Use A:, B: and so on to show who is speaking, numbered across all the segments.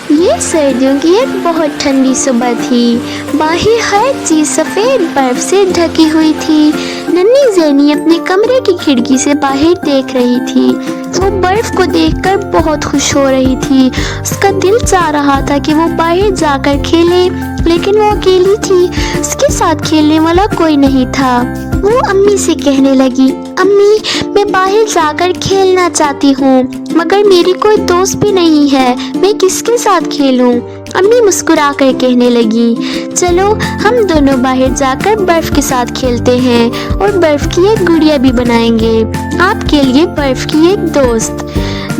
A: یہ سردیوں کی ایک بہت ٹھنڈی صبح تھی۔ باہر ہر چیز سفید برف سے ڈھکی ہوئی تھی۔ ننھی زینی اپنے کمرے کی کھڑکی سے باہر دیکھ رہی تھی۔ وہ برف کو دیکھ کر بہت خوش ہو رہی تھی۔ اس کا دل چاہ رہا تھا کہ وہ باہر جا کر کھیلے، لیکن وہ اکیلی تھی۔ اس کے ساتھ کھیلنے والا کوئی نہیں تھا۔ وہ امی سے کہنے لگی، امی میں باہر جا کر کھیلنا چاہتی ہوں، مگر میری کوئی دوست بھی نہیں ہے، میں کس کے ساتھ کھیلوں؟ امی مسکرا کر کہنے لگی، چلو ہم دونوں باہر جا کر برف کے ساتھ کھیلتے ہیں اور برف کی ایک گڑیا بھی بنائیں گے، آپ کے لیے برف کی ایک دوست۔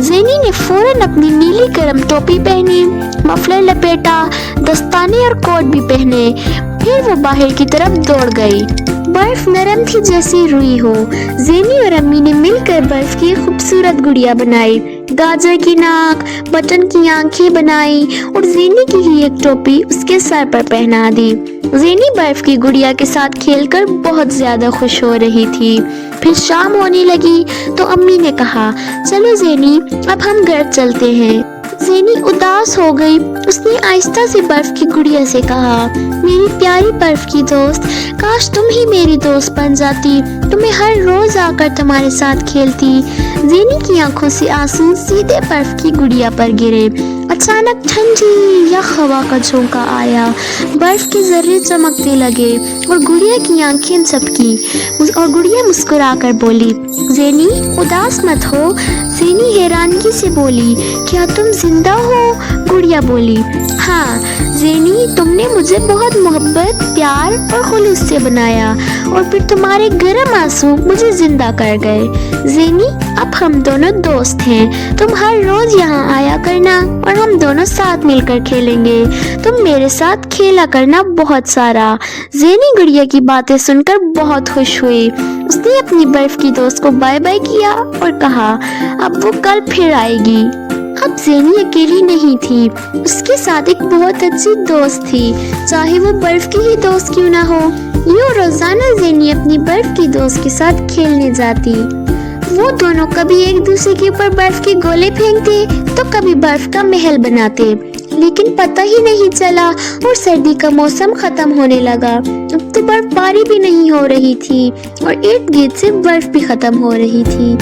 A: زینی نے فوراً اپنی نیلی گرم ٹوپی پہنی، مفلر لپیٹا، دستانے اور کوٹ بھی پہنے، پھر وہ باہر کی طرف دوڑ گئی۔ برف نرم تھی جیسی روئی ہو۔ زینی اور امی نے مل کر برف کی خوبصورت گڑیا بنائی، گاجر کی ناک، بٹن کی آنکھیں بنائی اور زینی کی ہی ایک ٹوپی اس کے سر پر پہنا دی۔ زینی برف کی گڑیا کے ساتھ کھیل کر بہت زیادہ خوش ہو رہی تھی۔ پھر شام ہونے لگی تو امی نے کہا، چلو زینی اب ہم گھر چلتے ہیں۔ زینی اداس ہو گئی۔ اس نے آہستہ سے برف کی گڑیا سے کہا، میری پیاری برف کی دوست، کاش تم ہی میری دوست بن جاتی، تمہیں ہر روز آ کر تمہارے ساتھ کھیلتی۔ زینی کی آنکھوں سے آنسو سیدھے برف کی گڑیا پر گرے۔ اچانک ٹھنڈی یخ ہوا کا جھونکا آیا، برف کے ذرے چمکنے لگے اور گڑیا کی آنکھیں جھپکی اور گڑیا مسکرا کر بولی، زینی اداس مت ہو۔ زینی حیرانگی سے بولی، کیا تم زندہ ہو؟ گڑیا بولی، ہاں زینی، تم نے مجھے بہت محبت، پیار اور خلوص سے بنایا اور پھر تمہارے گرم آنسو مجھے زندہ کر گئے۔ زینی اب ہم دونوں دوست ہیں، تم ہر روز یہاں آیا کرنا اور ہم دونوں ساتھ مل کر کھیلیں گے، تم میرے ساتھ کھیلا کرنا بہت سارا۔ زینی گڑیا کی باتیں سن کر بہت خوش ہوئی۔ اس نے اپنی برف کی دوست کو بائے بائے کیا اور کہا اب وہ کل پھر آئے گی۔ اب زینی اکیلی نہیں تھی، اس کے ساتھ ایک بہت اچھی دوست تھی، چاہے وہ برف کی ہی دوست کیوں نہ ہو۔ یوں روزانہ زینی اپنی برف کی دوست کے ساتھ کھیلنے جاتی۔ وہ دونوں کبھی ایک دوسرے کے اوپر برف کے گولے پھینکتے تو کبھی برف کا محل بناتے، لیکن پتہ ہی نہیں چلا اور سردی کا موسم ختم ہونے لگا۔ اب تو برف باری بھی نہیں ہو رہی تھی اور ارد گرد سے برف بھی ختم ہو رہی تھی۔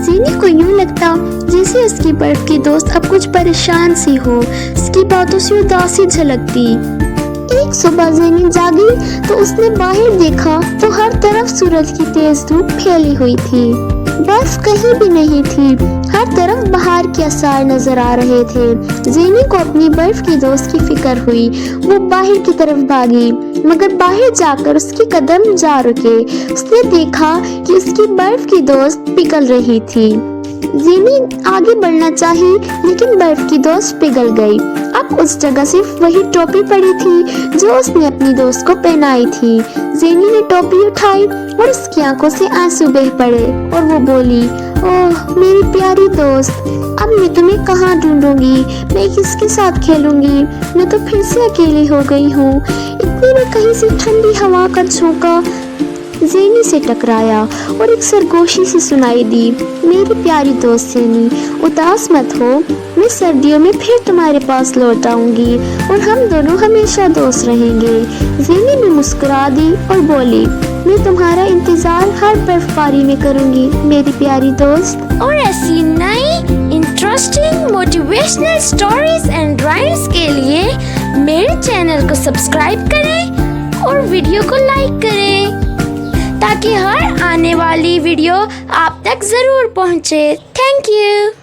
A: زینی کو یوں لگتا جیسے اس کی برف کی دوست اب کچھ پریشان سی ہو، اس کی باتوں سے اداسی جھلکتی۔ ایک صبح زینی جاگی تو اس نے باہر دیکھا تو ہر طرف سورج کی تیز دھوپ پھیلی ہوئی تھی، برف کہیں بھی نہیں تھی، ہر طرف بہار کے آثار نظر آ رہے تھے۔ زینی کو اپنی برف کی دوست کی فکر ہوئی، وہ باہر کی طرف بھاگی، مگر باہر جا کر اس کے قدم جا رکے۔ اس نے دیکھا کہ اس کی برف کی دوست پگھل رہی تھی۔ زینی آگے بڑھنا چاہی لیکن برف کی دوست پگھل گئی۔ اب اس جگہ صرف وہی ٹوپی پڑی تھی جو اس نے اپنی دوست کو پہنائی تھی۔ زینی نے ٹوپی اٹھائی اور اس کی آنکھوں سے آنسو بہہ پڑے اور وہ بولی، اوہ میری پیاری دوست، اب میں تمہیں کہاں ڈھونڈوں گی، میں کس کے ساتھ کھیلوں گی، میں تو پھر سے اکیلی ہو گئی ہوں۔ اتنے میں کہیں سے ٹھنڈی ہوا کا جھونکا زینی سے ٹکرایا اور ایک سرگوشی سے سنائی دی، میری پیاری دوست زینی، اداس مت ہو، میں سردیوں میں پھر تمہارے پاس لوٹ آؤں گی اور ہم دونوں ہمیشہ دوست رہیں گے۔ زینی نے مسکرا دی اور بولی، میں تمہارا انتظار ہر برف باری میں کروں گی میری پیاری دوست۔
B: اور ایسی نئی interesting motivational stories and rhymes کے لیے میرے چینل کو سبسکرائب کریں اور ویڈیو کو لائک کریں تاکہ ہر آنے والی ویڈیو آپ تک ضرور پہنچے۔ Thank you.